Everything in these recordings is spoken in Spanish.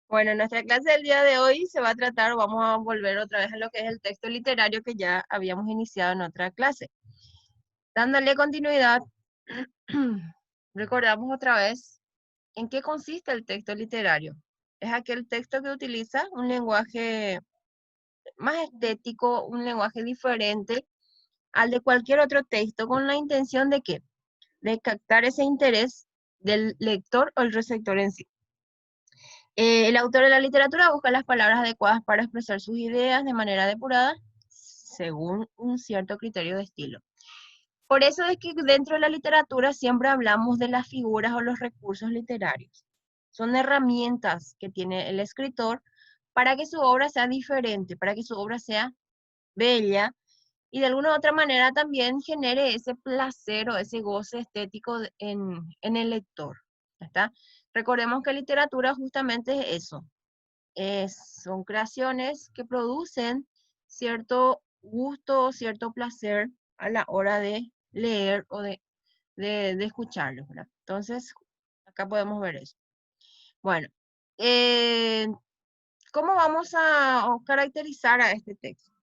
Bueno, nuestra clase del día de hoy se va a tratar, vamos a volver otra vez a lo que es el texto literario que ya habíamos iniciado en otra clase. Dándole continuidad, recordamos otra vez en qué consiste el texto literario. Es aquel texto que utiliza un lenguaje más estético, un lenguaje diferente al de cualquier otro texto, con la intención de ¿qué? De captar ese interés del lector o el receptor en sí. El autor de la literatura busca las palabras adecuadas para expresar sus ideas de manera depurada según un cierto criterio de estilo. Por eso es que dentro de la literatura siempre hablamos de las figuras o los recursos literarios. Son herramientas que tiene el escritor para que su obra sea diferente, para que su obra sea bella y de alguna u otra manera también genere ese placer o ese goce estético en el lector. ¿Está? Recordemos que literatura justamente es eso, son creaciones que producen cierto gusto, cierto placer a la hora de leer o de escucharlos, ¿verdad? Entonces, acá podemos ver eso. Bueno, eh, ¿cómo vamos a caracterizar a este texto?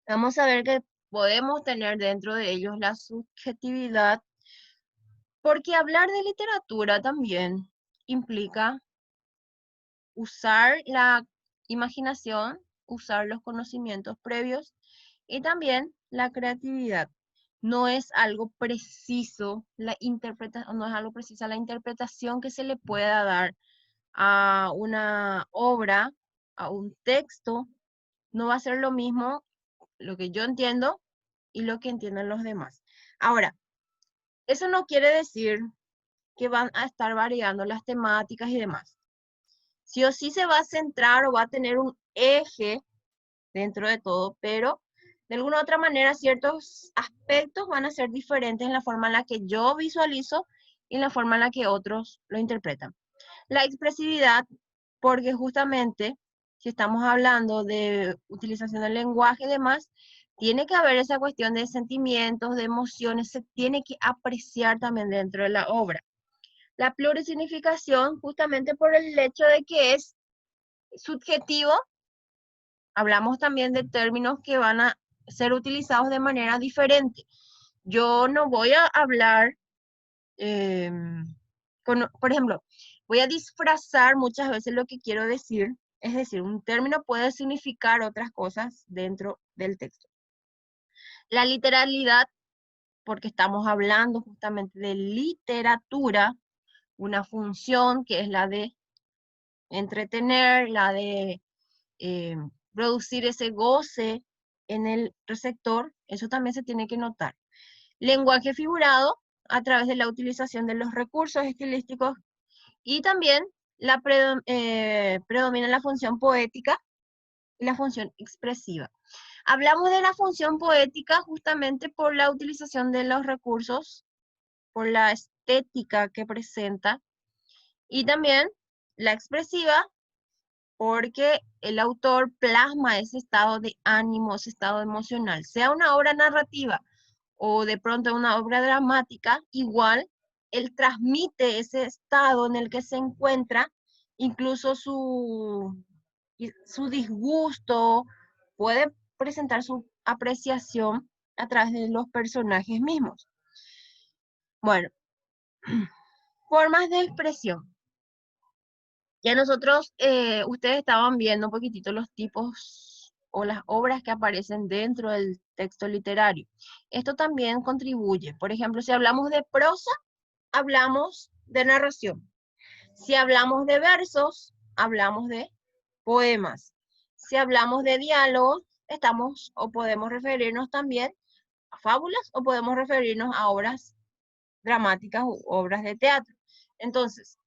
Vamos a ver que podemos tener dentro de ellos la subjetividad, porque hablar de literatura también implica usar la imaginación, usar los conocimientos previos y también la creatividad. No es algo preciso la interpretación, no es algo precisa la interpretación que se le pueda dar a una obra, a un texto, no va a ser lo mismo lo que yo entiendo y lo que entienden los demás. Ahora, eso no quiere decir que van a estar variando las temáticas y demás. Sí o sí se va a centrar o va a tener un eje dentro de todo, pero de alguna u otra manera ciertos aspectos van a ser diferentes en la forma en la que yo visualizo y en la forma en la que otros lo interpretan. La expresividad, porque justamente si estamos hablando de utilización del lenguaje y demás, tiene que haber esa cuestión de sentimientos, de emociones, se tiene que apreciar también dentro de la obra. La plurisignificación, justamente por el hecho de que es subjetivo, hablamos también de términos que van a ser utilizados de manera diferente. Yo no voy a hablar, eh, por ejemplo, voy a disfrazar muchas veces lo que quiero decir, es decir, un término puede significar otras cosas dentro del texto. La literalidad, porque estamos hablando justamente de literatura, una función que es la de entretener, la de eh, producir ese goce en el receptor, eso también se tiene que notar. Lenguaje figurado a través de la utilización de los recursos estilísticos y también predomina la función poética y la función expresiva. Hablamos de la función poética justamente por la utilización de los recursos, por la estética que presenta y también la expresiva porque el autor plasma ese estado de ánimo, ese estado emocional, sea una obra narrativa o de pronto una obra dramática, igual él transmite ese estado en el que se encuentra, incluso su disgusto, puede presentar su apreciación a través de los personajes mismos. Bueno, formas de expresión. Ya nosotros, ustedes estaban viendo un poquitito los tipos o las obras que aparecen dentro del texto literario. Esto también contribuye. Por ejemplo, si hablamos de prosa, hablamos de narración. Si hablamos de versos, hablamos de poemas. Si hablamos de diálogos, estamos o podemos referirnos también a fábulas o podemos referirnos a obras dramáticas u obras de teatro. Entonces,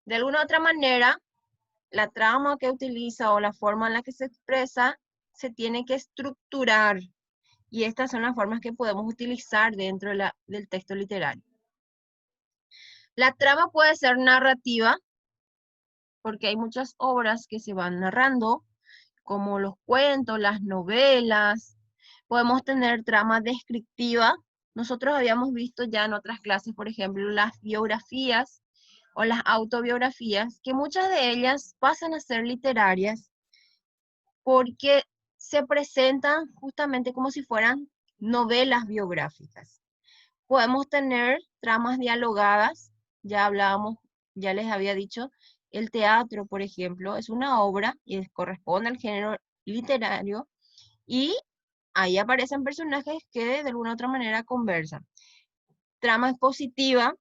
de alguna u otra manera, la trama que utiliza o la forma en la que se expresa se tiene que estructurar y estas son las formas que podemos utilizar dentro del texto literario. La trama puede ser narrativa porque hay muchas obras que se van narrando, como los cuentos, las novelas. Podemos tener trama descriptiva. Nosotros habíamos visto ya en otras clases, por ejemplo, las biografías. o las autobiografías, que muchas de ellas pasan a ser literarias porque se presentan justamente como si fueran novelas biográficas. Podemos tener tramas dialogadas, ya hablábamos, ya les había dicho, el teatro, por ejemplo, es una obra y corresponde al género literario y ahí aparecen personajes que de alguna u otra manera conversan. Trama expositiva,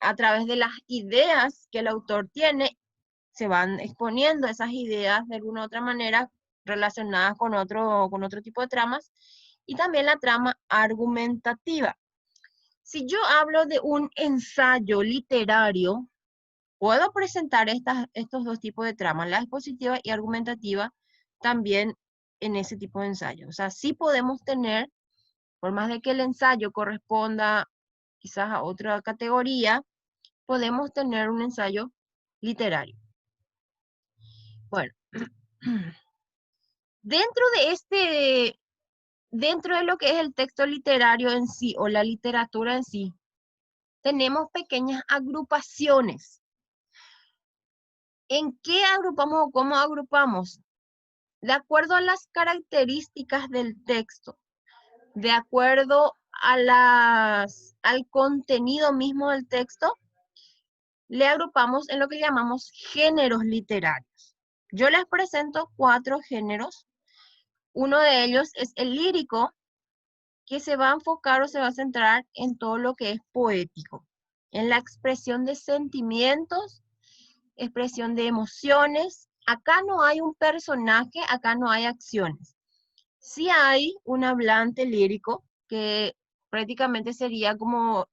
a través de las ideas que el autor tiene, se van exponiendo esas ideas de alguna u otra manera relacionadas con otro tipo de tramas, y también la trama argumentativa. Si yo hablo de un ensayo literario, puedo presentar estos dos tipos de tramas, la expositiva y argumentativa, también en ese tipo de ensayo. O sea, sí podemos tener, por más de que el ensayo corresponda quizás a otra categoría, podemos tener un ensayo literario. Bueno, dentro de dentro de lo que es el texto literario en sí o la literatura en sí, tenemos pequeñas agrupaciones. ¿En qué agrupamos o cómo agrupamos? De acuerdo a las características del texto, de acuerdo a al contenido mismo del texto, le agrupamos en lo que llamamos géneros literarios. Yo les presento 4 géneros. Uno de ellos es el lírico, que se va a enfocar o se va a centrar en todo lo que es poético, en la expresión de sentimientos, expresión de emociones. Acá no hay un personaje, acá no hay acciones. Sí hay un hablante lírico que prácticamente sería como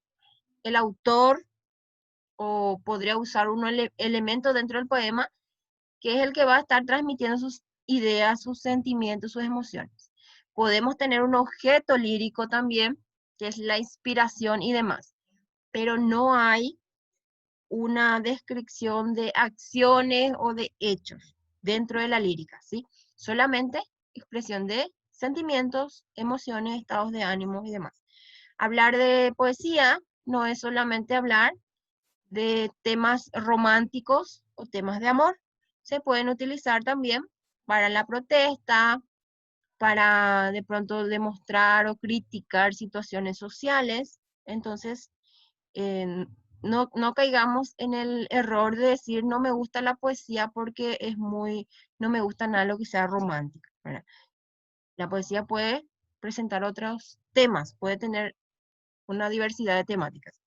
el autor o podría usar un elemento dentro del poema, que es el que va a estar transmitiendo sus ideas, sus sentimientos, sus emociones. Podemos tener un objeto lírico también, que es la inspiración y demás, pero no hay una descripción de acciones o de hechos dentro de la lírica, ¿sí? Solamente expresión de sentimientos, emociones, estados de ánimo y demás. Hablar de poesía no es solamente hablar de temas románticos o temas de amor. Se pueden utilizar también para la protesta, para de pronto demostrar o criticar situaciones sociales. Entonces, no caigamos en el error de decir no me gusta la poesía porque no me gusta nada lo que sea romántico, ¿verdad? La poesía puede presentar otros temas, puede tener una diversidad de temáticas.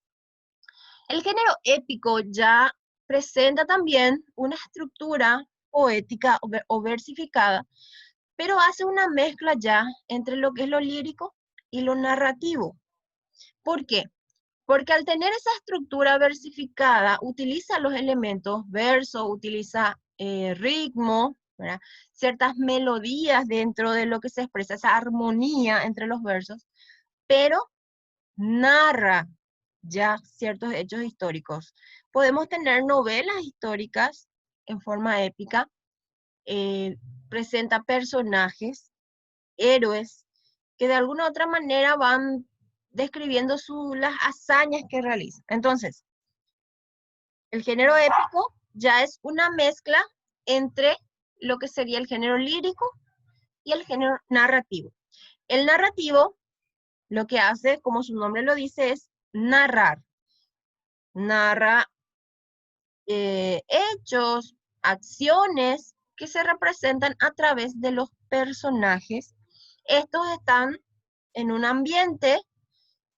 El género épico ya presenta también una estructura poética o versificada, pero hace una mezcla ya entre lo que es lo lírico y lo narrativo. ¿Por qué? Porque al tener esa estructura versificada, utiliza los elementos verso, utiliza ritmo, ¿verdad? Ciertas melodías dentro de lo que se expresa, esa armonía entre los versos, pero narra ya ciertos hechos históricos. Podemos tener novelas históricas en forma épica, eh, presenta personajes, héroes, que de alguna u otra manera van describiendo las hazañas que realizan. Entonces, el género épico ya es una mezcla entre lo que sería el género lírico y el género narrativo. El narrativo lo que hace, como su nombre lo dice, es narrar. Narra hechos, acciones que se representan a través de los personajes. Estos están en un ambiente,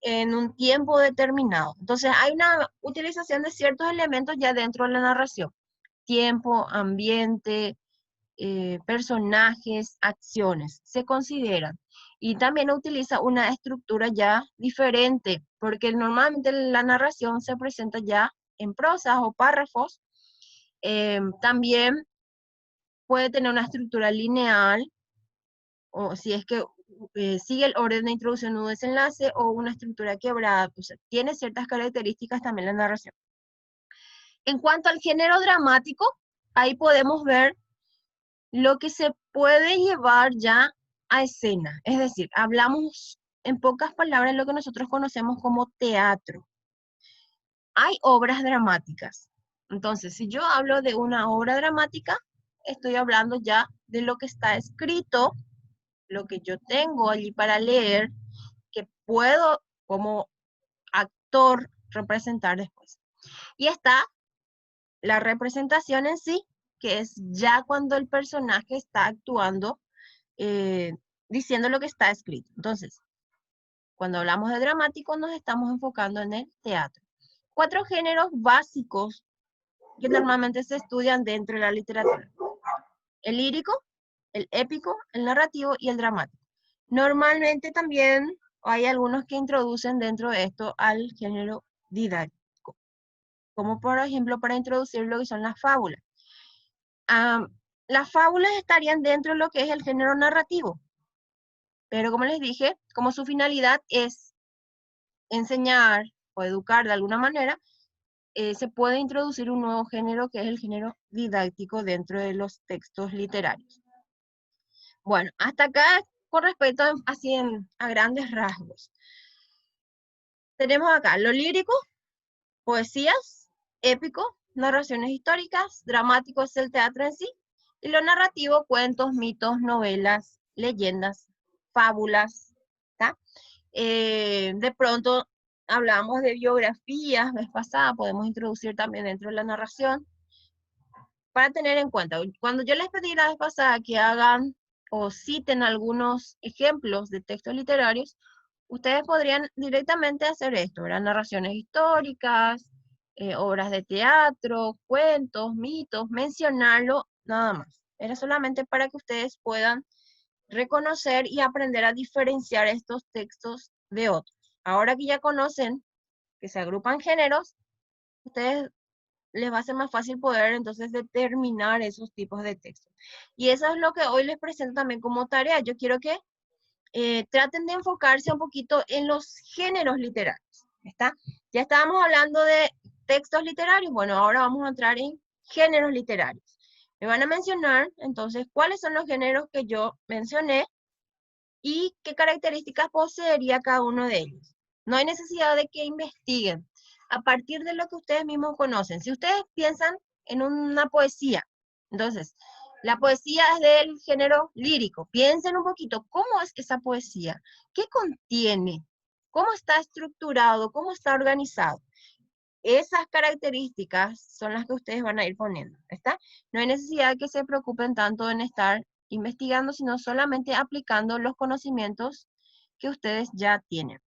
en un tiempo determinado. Entonces hay una utilización de ciertos elementos ya dentro de la narración. Tiempo, ambiente, personajes, acciones, se consideran. Y también utiliza una estructura ya diferente, porque normalmente la narración se presenta ya en prosas o párrafos. También puede tener una estructura lineal, o si es que sigue el orden de introducción o desenlace, o una estructura quebrada. O sea, tiene ciertas características también la narración. En cuanto al género dramático, ahí podemos ver lo que se puede llevar ya a escena. Es decir, hablamos en pocas palabras lo que nosotros conocemos como teatro. Hay obras dramáticas Entonces, si yo hablo de una obra dramática, estoy hablando ya de lo que está escrito, lo que yo tengo allí para leer, que puedo como actor representar después. Y está la representación en sí, que es ya cuando el personaje está actuando, eh, diciendo lo que está escrito. Entonces, cuando hablamos de dramático, nos estamos enfocando en el teatro. 4 géneros básicos que normalmente se estudian dentro de la literatura: el lírico, el épico, el narrativo y el dramático. Normalmente también hay algunos que introducen dentro de esto al género didáctico, como por ejemplo para introducir lo que son las fábulas. Ah, las fábulas estarían dentro de lo que es el género narrativo, pero como les dije, como su finalidad es enseñar o educar de alguna manera, se puede introducir un nuevo género que es el género didáctico dentro de los textos literarios. Bueno, hasta acá con respecto así a grandes rasgos. Tenemos acá lo lírico, poesías, épico, narraciones históricas, dramático es el teatro en sí, y lo narrativo, cuentos, mitos, novelas, leyendas, fábulas, ¿tá? De pronto hablamos de biografías, vez pasada, podemos introducir también dentro de la narración, para tener en cuenta. Cuando yo les pedí la vez pasada que hagan o citen algunos ejemplos de textos literarios, ustedes podrían directamente hacer esto, ¿verdad? Narraciones históricas, obras de teatro, cuentos, mitos, mencionarlo, nada más. Era solamente para que ustedes puedan reconocer y aprender a diferenciar estos textos de otros. Ahora que ya conocen que se agrupan géneros, ustedes les va a ser más fácil poder entonces determinar esos tipos de textos. Y eso es lo que hoy les presento también como tarea. Yo quiero que traten de enfocarse un poquito en los géneros literarios, ¿está? Ya estábamos hablando de textos literarios, bueno, ahora vamos a entrar en géneros literarios. Me van a mencionar entonces cuáles son los géneros que yo mencioné y qué características poseería cada uno de ellos. No hay necesidad de que investiguen a partir de lo que ustedes mismos conocen. Si ustedes piensan en una poesía, entonces, la poesía es del género lírico. Piensen un poquito, ¿cómo es esa poesía? ¿Qué contiene? ¿Cómo está estructurado? ¿Cómo está organizado? Esas características son las que ustedes van a ir poniendo, ¿está? No hay necesidad de que se preocupen tanto en estar investigando, sino solamente aplicando los conocimientos que ustedes ya tienen.